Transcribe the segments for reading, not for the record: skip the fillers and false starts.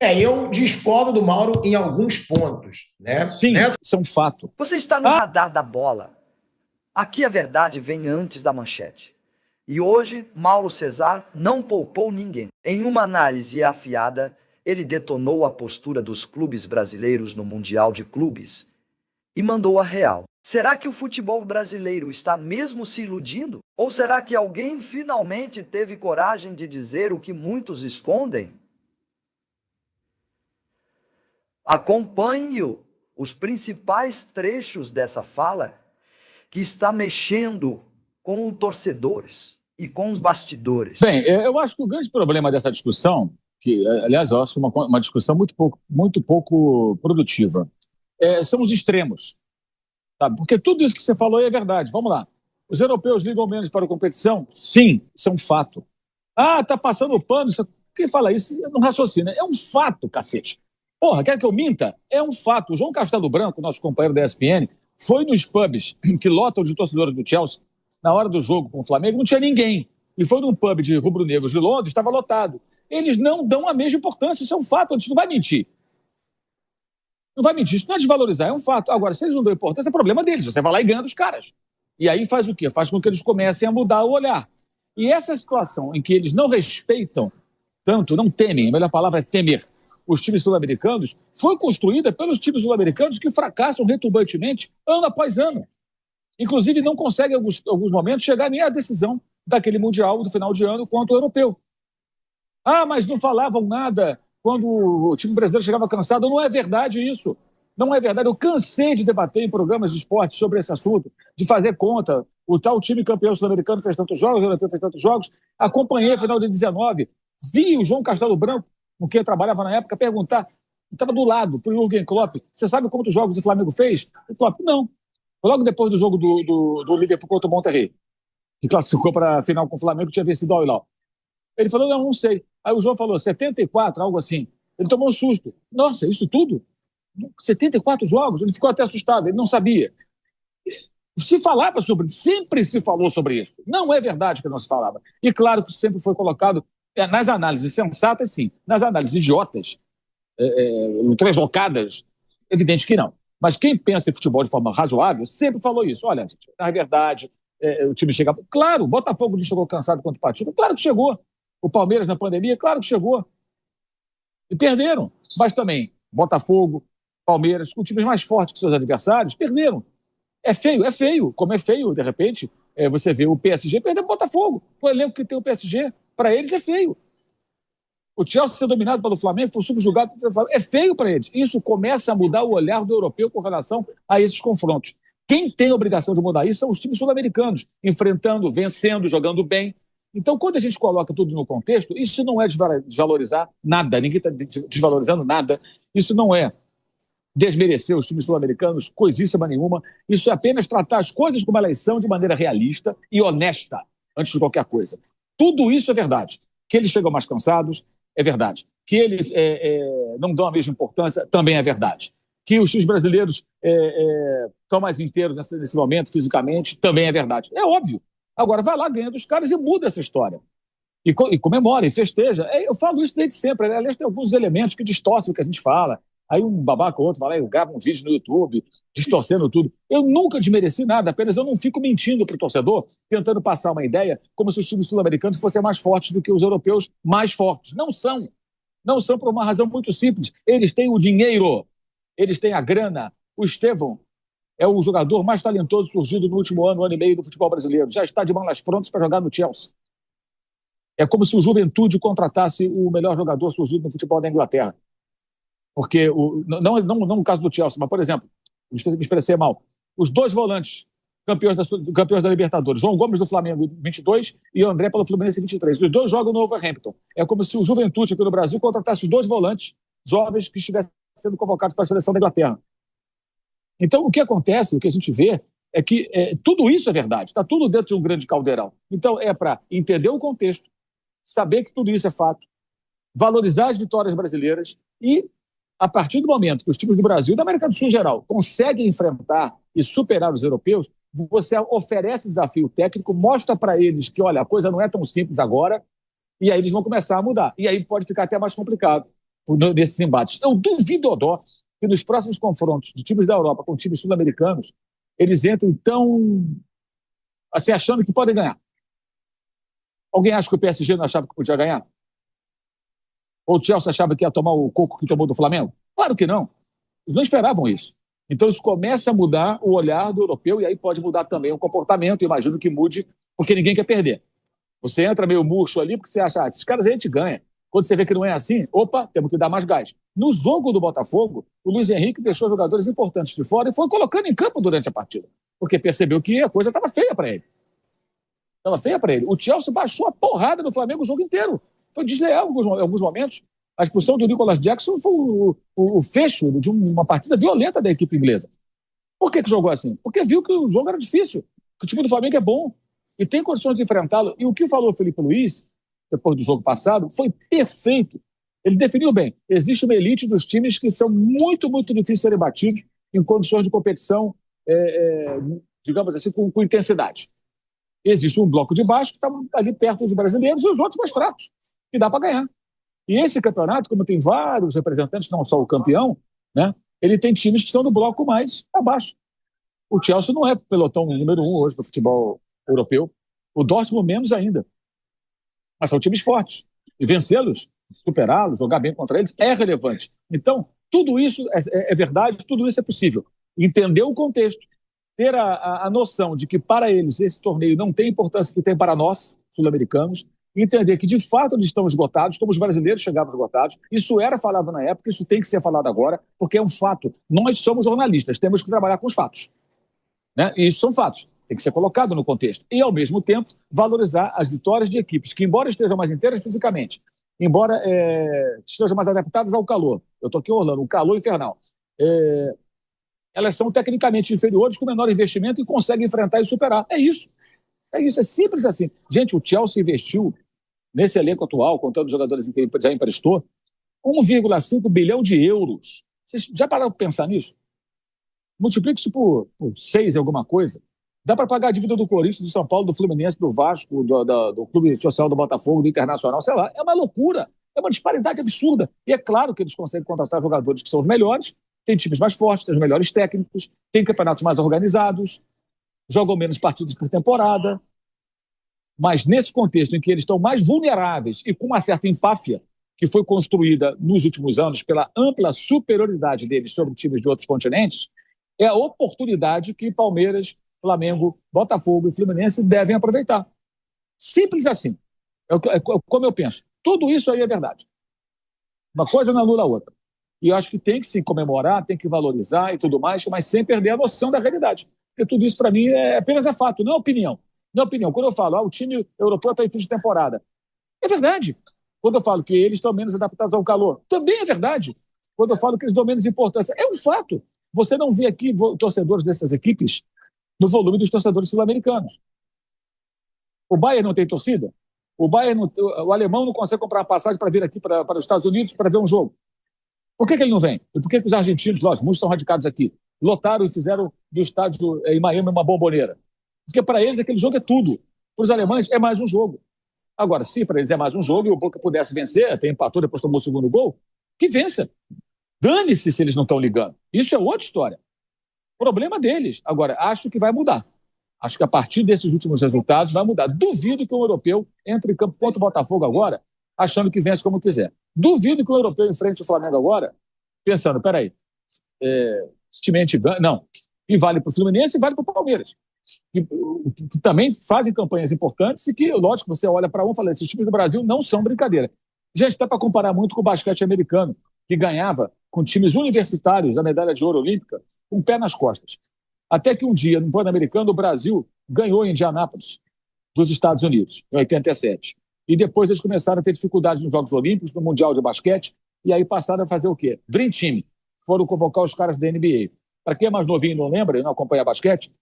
Eu discordo do Mauro em alguns pontos, né? Sim, isso é um fato. Você está no radar da bola. Aqui a verdade vem antes da manchete. E hoje, Mauro Cesar não poupou ninguém. Em uma análise afiada, ele detonou a postura dos clubes brasileiros no Mundial de Clubes e mandou a real. Será que o futebol brasileiro está mesmo se iludindo? Ou será que alguém finalmente teve coragem de dizer o que muitos escondem? Acompanhe os principais trechos dessa fala que está mexendo com os torcedores e com os bastidores. Bem, eu acho que o grande problema dessa discussão, que, aliás, eu acho uma discussão muito pouco produtiva, são os extremos. Sabe? Porque tudo isso que você falou é verdade. Vamos lá. Os europeus ligam menos para a competição? Sim, isso é um fato. Tá passando o pano. Quem fala isso não raciocina. É um fato, cacete. Porra, quer que eu minta? É um fato. O João Castelo Branco, nosso companheiro da ESPN, foi nos pubs que lotam de torcedores do Chelsea na hora do jogo com o Flamengo, não tinha ninguém. E foi num pub de rubro-negros de Londres, estava lotado. Eles não dão a mesma importância, isso é um fato, a gente não vai mentir. Não vai mentir, isso não é desvalorizar, é um fato. Agora, se eles não dão importância, é problema deles, você vai lá e ganha dos caras. E aí faz o quê? Faz com que eles comecem a mudar o olhar. E essa situação em que eles não respeitam tanto, não temem, a melhor palavra é temer, os times sul-americanos, foi construída pelos times sul-americanos que fracassam retumbantemente ano após ano. Inclusive, não conseguem, em alguns momentos, chegar nem à decisão daquele Mundial do final de ano quanto o europeu. Mas não falavam nada quando o time brasileiro chegava cansado. Não é verdade isso. Não é verdade. Eu cansei de debater em programas de esporte sobre esse assunto, de fazer conta. O tal time campeão sul-americano fez tantos jogos, o europeu fez tantos jogos. Acompanhei a final de 19. Vi o João Castelo Branco, com quem eu trabalhava na época, perguntar. Estava do lado, para o Jürgen Klopp. Você sabe quantos jogos o Flamengo fez? O Klopp, não. Logo depois do jogo do Liverpool contra o Monterrey, que classificou para a final com o Flamengo, que tinha vencido o Al-Hilal. Ele falou, não sei. Aí o João falou, 74, algo assim. Ele tomou um susto. Nossa, isso tudo? 74 jogos? Ele ficou até assustado, ele não sabia. Se falava sobre isso, sempre se falou sobre isso. Não é verdade que não se falava. E claro que sempre foi colocado nas análises sensatas, sim. Nas análises idiotas, translocadas, evidente que não. Mas quem pensa em futebol de forma razoável sempre falou isso. Olha, na verdade, o time chega... Claro, o Botafogo não chegou cansado contra o Pachuca. Claro que chegou. O Palmeiras na pandemia, claro que chegou. E perderam. Mas também, Botafogo, Palmeiras, com times mais fortes que seus adversários, perderam. É feio. Como é feio, de repente, você vê o PSG perder o Botafogo. O elenco que tem o PSG, para eles é feio. O Chelsea ser dominado pelo Flamengo, foi subjugado pelo Flamengo. É feio para eles. Isso começa a mudar o olhar do europeu com relação a esses confrontos. Quem tem a obrigação de mudar isso são os times sul-americanos, enfrentando, vencendo, jogando bem. Então, quando a gente coloca tudo no contexto, isso não é desvalorizar nada, ninguém está desvalorizando nada. Isso não é desmerecer os times sul-americanos, coisíssima nenhuma. Isso é apenas tratar as coisas como elas são de maneira realista e honesta, antes de qualquer coisa. Tudo isso é verdade. Que eles chegam mais cansados, é verdade. Que eles não dão a mesma importância, também é verdade. Que os times brasileiros estão mais inteiros nesse momento, fisicamente, também é verdade. É óbvio. Agora, vai lá, ganha dos caras e muda essa história. E comemora, e festeja. Eu falo isso desde sempre. Aliás, tem alguns elementos que distorcem o que a gente fala. Aí um babaca ou outro vai lá e grava um vídeo no YouTube, distorcendo tudo. Eu nunca desmereci nada, apenas eu não fico mentindo para o torcedor, tentando passar uma ideia como se os times sul-americanos fossem mais fortes do que os europeus mais fortes. Não são. Não são por uma razão muito simples. Eles têm o dinheiro, eles têm a grana. O Estevão é o jogador mais talentoso surgido no último ano e meio do futebol brasileiro. Já está de malas prontas para jogar no Chelsea. É como se o Juventude contratasse o melhor jogador surgido no futebol da Inglaterra. Porque, não no caso do Chelsea, mas, por exemplo, me expressei mal, os dois volantes campeões da Libertadores, João Gomes do Flamengo 22 e o André pelo Fluminense 23. Os dois jogam no Wolverhampton. É como se o Juventude aqui no Brasil contratasse os dois volantes jovens que estivessem sendo convocados para a seleção da Inglaterra. Então, o que acontece, o que a gente vê, é que tudo isso é verdade, está tudo dentro de um grande caldeirão. Então, é para entender o contexto, saber que tudo isso é fato, valorizar as vitórias brasileiras e, a partir do momento que os times do Brasil e da América do Sul em geral conseguem enfrentar e superar os europeus, você oferece desafio técnico, mostra para eles que, olha, a coisa não é tão simples agora, e aí eles vão começar a mudar. E aí pode ficar até mais complicado, nesses embates. Eu duvido que nos próximos confrontos de times da Europa com times sul-americanos, eles entrem tão assim, achando que podem ganhar. Alguém acha que o PSG não achava que podia ganhar? Ou o Chelsea achava que ia tomar o coco que tomou do Flamengo? Claro que não. Eles não esperavam isso. Então isso começa a mudar o olhar do europeu e aí pode mudar também o comportamento. Imagino que mude, porque ninguém quer perder. Você entra meio murcho ali porque você acha, esses caras a gente ganha. Quando você vê que não é assim, opa, temos que dar mais gás. No jogo do Botafogo, o Luiz Henrique deixou jogadores importantes de fora e foi colocando em campo durante a partida, porque percebeu que a coisa estava feia para ele. Estava feia para ele. O Chelsea baixou a porrada no Flamengo o jogo inteiro. Foi desleal em alguns momentos. A expulsão do Nicolas Jackson foi o fecho de uma partida violenta da equipe inglesa. Por que jogou assim? Porque viu que o jogo era difícil, que o time do Flamengo é bom e tem condições de enfrentá-lo. E o que falou o Felipe Luiz, depois do jogo passado, foi perfeito. Ele definiu bem. Existe uma elite dos times que são muito, muito difíceis de serem batidos em condições de competição, digamos assim, com intensidade. Existe um bloco de baixo que está ali perto dos brasileiros e os outros mais fracos, que dá para ganhar. E esse campeonato, como tem vários representantes, não só o campeão, né, ele tem times que são do bloco mais abaixo. O Chelsea não é pelotão número 1 hoje do futebol europeu. O Dortmund menos ainda. Mas são times fortes. E vencê-los, superá-los, jogar bem contra eles, é relevante. Então, tudo isso é verdade, tudo isso é possível. Entender o contexto, ter a noção de que para eles esse torneio não tem a importância que tem para nós, sul-americanos, entender que de fato eles estão esgotados, como os brasileiros chegavam esgotados. Isso era falado na época, isso tem que ser falado agora, porque é um fato. Nós somos jornalistas, temos que trabalhar com os fatos. Né? E isso são fatos. Tem que ser colocado no contexto. E, ao mesmo tempo, valorizar as vitórias de equipes que, embora estejam mais inteiras fisicamente, embora estejam mais adaptadas ao calor, eu estou aqui em Orlando, um calor infernal, elas são tecnicamente inferiores, com menor investimento e conseguem enfrentar e superar. É isso, é simples assim. Gente, o Chelsea investiu nesse elenco atual, contando os jogadores que ele já emprestou, 1,5 bilhão de euros. Vocês já pararam para pensar nisso? Multiplica isso por 6 e alguma coisa. Dá para pagar a dívida do Corinthians, do São Paulo, do Fluminense, do Vasco, do Clube Social do Botafogo, do Internacional, sei lá. É uma loucura, é uma disparidade absurda. E é claro que eles conseguem contratar jogadores que são os melhores, tem times mais fortes, tem os melhores técnicos, tem campeonatos mais organizados, jogam menos partidas por temporada. Mas nesse contexto em que eles estão mais vulneráveis e com uma certa empáfia que foi construída nos últimos anos pela ampla superioridade deles sobre times de outros continentes, é a oportunidade que Palmeiras, Flamengo, Botafogo e Fluminense devem aproveitar. Simples assim. É como eu penso. Tudo isso aí é verdade. Uma coisa não anula a outra. E eu acho que tem que se comemorar, tem que valorizar e tudo mais, mas sem perder a noção da realidade. Porque tudo isso, para mim, apenas é fato, não é opinião. Não é opinião. Quando eu falo, o time europeu está em fim de temporada, é verdade. Quando eu falo que eles estão menos adaptados ao calor, também é verdade. Quando eu falo que eles dão menos importância, é um fato. Você não vê aqui torcedores dessas equipes no volume dos torcedores sul-americanos. O Bayern não tem torcida? O alemão não consegue comprar uma passagem para vir aqui para os Estados Unidos para ver um jogo. Por que ele não vem? E por que os argentinos, lógico, muitos são radicados aqui, lotaram e fizeram do estádio em Miami uma bomboneira? Porque para eles aquele jogo é tudo. Para os alemães é mais um jogo. Agora, se para eles é mais um jogo e o Boca pudesse vencer, até empatou, depois tomou o segundo gol, que vença. Dane-se se eles não estão ligando. Isso é outra história. Problema deles. Agora, acho que vai mudar. Acho que a partir desses últimos resultados vai mudar. Duvido que um europeu entre em campo contra o Botafogo agora, achando que vence como quiser. Duvido que um europeu enfrente o Flamengo agora, pensando, peraí, esse time a gente ganha. Não. E vale para o Fluminense e vale para o Palmeiras. Que também fazem campanhas importantes e que, lógico, você olha para um e fala, esses times do Brasil não são brincadeira. Gente, dá para comparar muito com o basquete americano, que ganhava com times universitários a medalha de ouro olímpica com o pé nas costas. Até que um dia, no Pan-Americano, o Brasil ganhou em Indianápolis, dos Estados Unidos, em 87. E depois eles começaram a ter dificuldades nos Jogos Olímpicos, no Mundial de Basquete, e aí passaram a fazer o quê? Dream Team. Foram convocar os caras da NBA. Para quem é mais novinho e não lembra, e não acompanha basquete,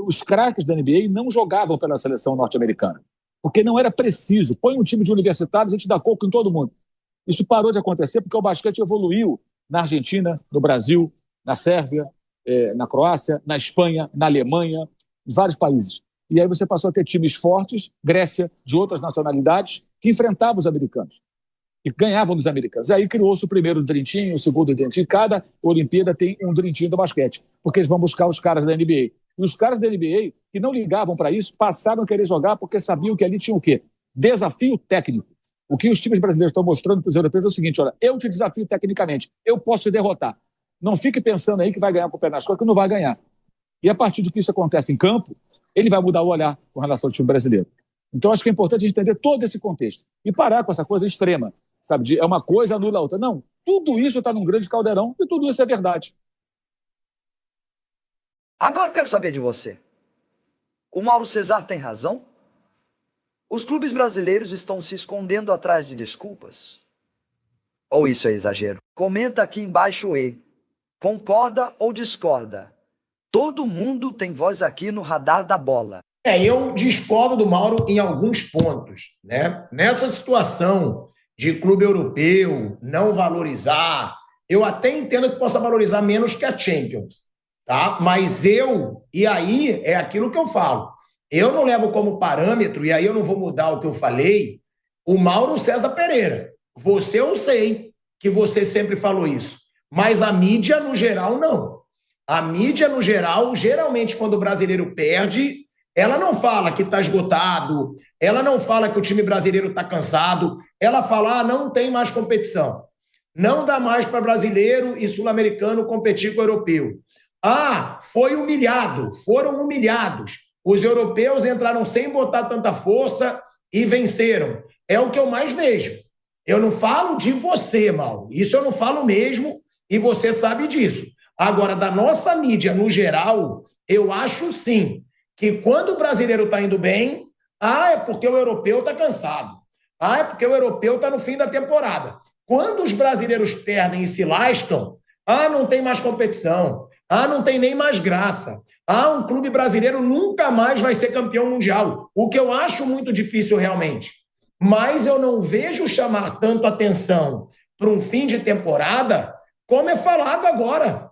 os craques da NBA não jogavam pela seleção norte-americana, porque não era preciso. Põe um time de universitários, a gente dá coco em todo mundo. Isso parou de acontecer porque o basquete evoluiu na Argentina, no Brasil, na Sérvia, na Croácia, na Espanha, na Alemanha, em vários países. E aí você passou a ter times fortes, Grécia, de outras nacionalidades, que enfrentavam os americanos. e ganhavam dos americanos. Aí criou-se o primeiro Dream Team, o segundo Dream Team. Cada Olimpíada tem um Dream Team do basquete, porque eles vão buscar os caras da NBA. E os caras da NBA, que não ligavam para isso, passaram a querer jogar porque sabiam que ali tinha o quê? Desafio técnico. O que os times brasileiros estão mostrando para os europeus é o seguinte: olha, eu te desafio tecnicamente, eu posso te derrotar. Não fique pensando aí que vai ganhar com o pé nas costas, que não vai ganhar. E a partir do que isso acontece em campo, ele vai mudar o olhar com relação ao time brasileiro. Então, acho que é importante a gente entender todo esse contexto e parar com essa coisa extrema, sabe? É uma coisa anula a outra. Não, tudo isso está num grande caldeirão e tudo isso é verdade. Agora eu quero saber de você. O Mauro Cesar tem razão? Os clubes brasileiros estão se escondendo atrás de desculpas? Ou isso é exagero? Comenta aqui embaixo e concorda ou discorda? Todo mundo tem voz aqui no Radar da Bola. Eu discordo do Mauro em alguns pontos, né? Nessa situação de clube europeu não valorizar, eu até entendo que possa valorizar menos que a Champions, tá? Mas e aí é aquilo que eu falo, eu não levo como parâmetro, e aí eu não vou mudar o que eu falei, o Mauro César Pereira. Você, eu sei que você sempre falou isso, mas a mídia no geral não. A mídia no geral, geralmente quando o brasileiro perde, ela não fala que está esgotado, ela não fala que o time brasileiro está cansado, ela fala, não tem mais competição. Não dá mais para brasileiro e sul-americano competir com o europeu. Foi humilhado, foram humilhados. Os europeus entraram sem botar tanta força e venceram. É o que eu mais vejo. Eu não falo de você, Mauro. Isso eu não falo mesmo e você sabe disso. Agora, da nossa mídia no geral, eu acho sim que quando o brasileiro está indo bem, é porque o europeu está cansado. É porque o europeu está no fim da temporada. Quando os brasileiros perdem e se lascam, não tem mais competição. Não tem nem mais graça. Um clube brasileiro nunca mais vai ser campeão mundial. O que eu acho muito difícil realmente. Mas eu não vejo chamar tanto atenção para um fim de temporada como é falado agora.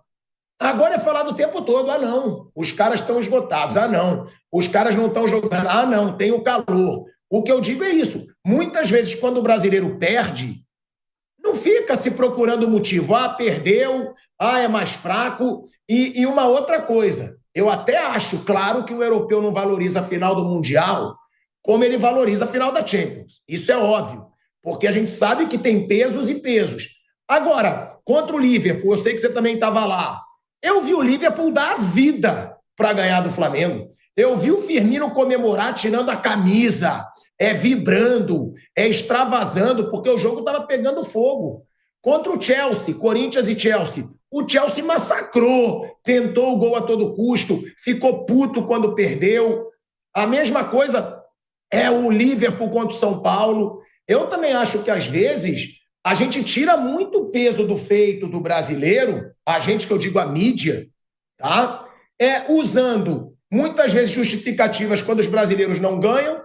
Agora é falado o tempo todo, não, os caras estão esgotados, não, os caras não estão jogando, não, tem o calor. O que eu digo é isso, muitas vezes quando o brasileiro perde, não fica se procurando motivo, perdeu, é mais fraco, e uma outra coisa, eu até acho, claro, que o europeu não valoriza a final do Mundial como ele valoriza a final da Champions, isso é óbvio, porque a gente sabe que tem pesos e pesos. Agora, contra o Liverpool, eu sei que você também estava lá, eu vi o Liverpool dar a vida para ganhar do Flamengo. Eu vi o Firmino comemorar tirando a camisa, vibrando, extravasando, porque o jogo estava pegando fogo. Contra o Chelsea, Corinthians e Chelsea, o Chelsea massacrou, tentou o gol a todo custo, ficou puto quando perdeu. A mesma coisa é o Liverpool contra o São Paulo. Eu também acho que, às vezes, a gente tira muito peso do feito do brasileiro, a gente que eu digo a mídia, tá? Usando muitas vezes justificativas quando os brasileiros não ganham.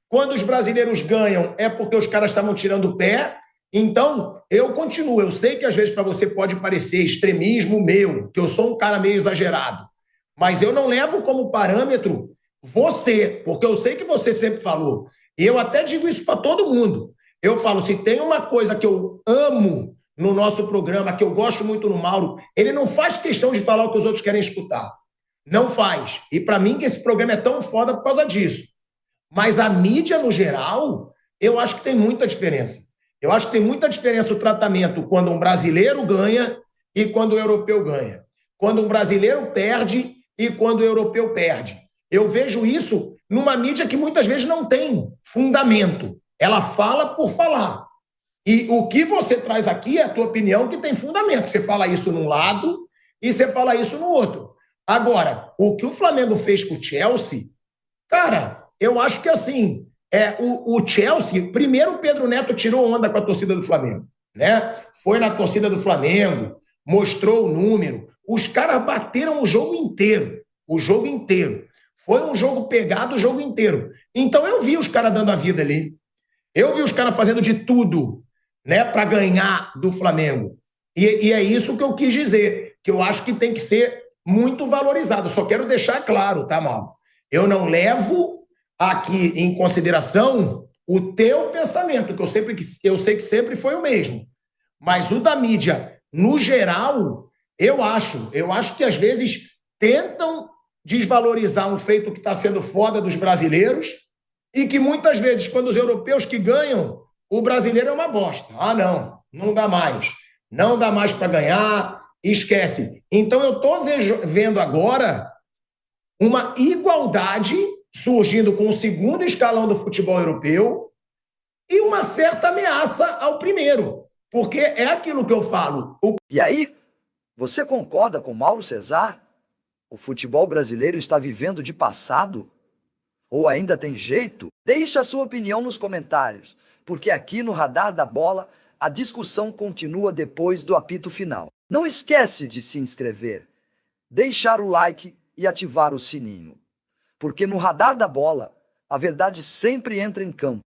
Quando os brasileiros ganham é porque os caras estavam tirando o pé. Então, eu continuo. Eu sei que às vezes para você pode parecer extremismo meu, que eu sou um cara meio exagerado, mas eu não levo como parâmetro você, porque eu sei que você sempre falou. E eu até digo isso para todo mundo. Eu falo, se tem uma coisa que eu amo no nosso programa, que eu gosto muito no Mauro, ele não faz questão de falar o que os outros querem escutar. Não faz. E para mim que esse programa é tão foda por causa disso. Mas a mídia, no geral, eu acho que tem muita diferença. Eu acho que tem muita diferença o tratamento quando um brasileiro ganha e quando o europeu ganha. Quando um brasileiro perde e quando o europeu perde. Eu vejo isso numa mídia que muitas vezes não tem fundamento. Ela fala por falar. E o que você traz aqui é a tua opinião que tem fundamento. Você fala isso num lado e você fala isso no outro. Agora, o que o Flamengo fez com o Chelsea, cara, eu acho que assim, o Chelsea, primeiro o Pedro Neto tirou onda com a torcida do Flamengo, né? Foi na torcida do Flamengo, mostrou o número. Os caras bateram o jogo inteiro. O jogo inteiro. Foi um jogo pegado o jogo inteiro. Então eu vi os caras dando a vida ali. Eu vi os caras fazendo de tudo, né, para ganhar do Flamengo. E é isso que eu quis dizer, que eu acho que tem que ser muito valorizado. Só quero deixar claro, tá, Mauro? Eu não levo aqui em consideração o teu pensamento, que eu sei que sempre foi o mesmo. Mas o da mídia, no geral, eu acho que às vezes tentam desvalorizar um feito que está sendo foda dos brasileiros e que muitas vezes, quando os europeus que ganham, o brasileiro é uma bosta. Ah, não dá mais. Não dá mais para ganhar, esquece. Então eu estou vendo agora uma igualdade surgindo com o segundo escalão do futebol europeu e uma certa ameaça ao primeiro. Porque é aquilo que eu falo. E aí, você concorda com Mauro Cesar? O futebol brasileiro está vivendo de passado? Ou ainda tem jeito? Deixe a sua opinião nos comentários, porque aqui no Radar da Bola a discussão continua depois do apito final. Não esquece de se inscrever, deixar o like e ativar o sininho, porque no Radar da Bola a verdade sempre entra em campo.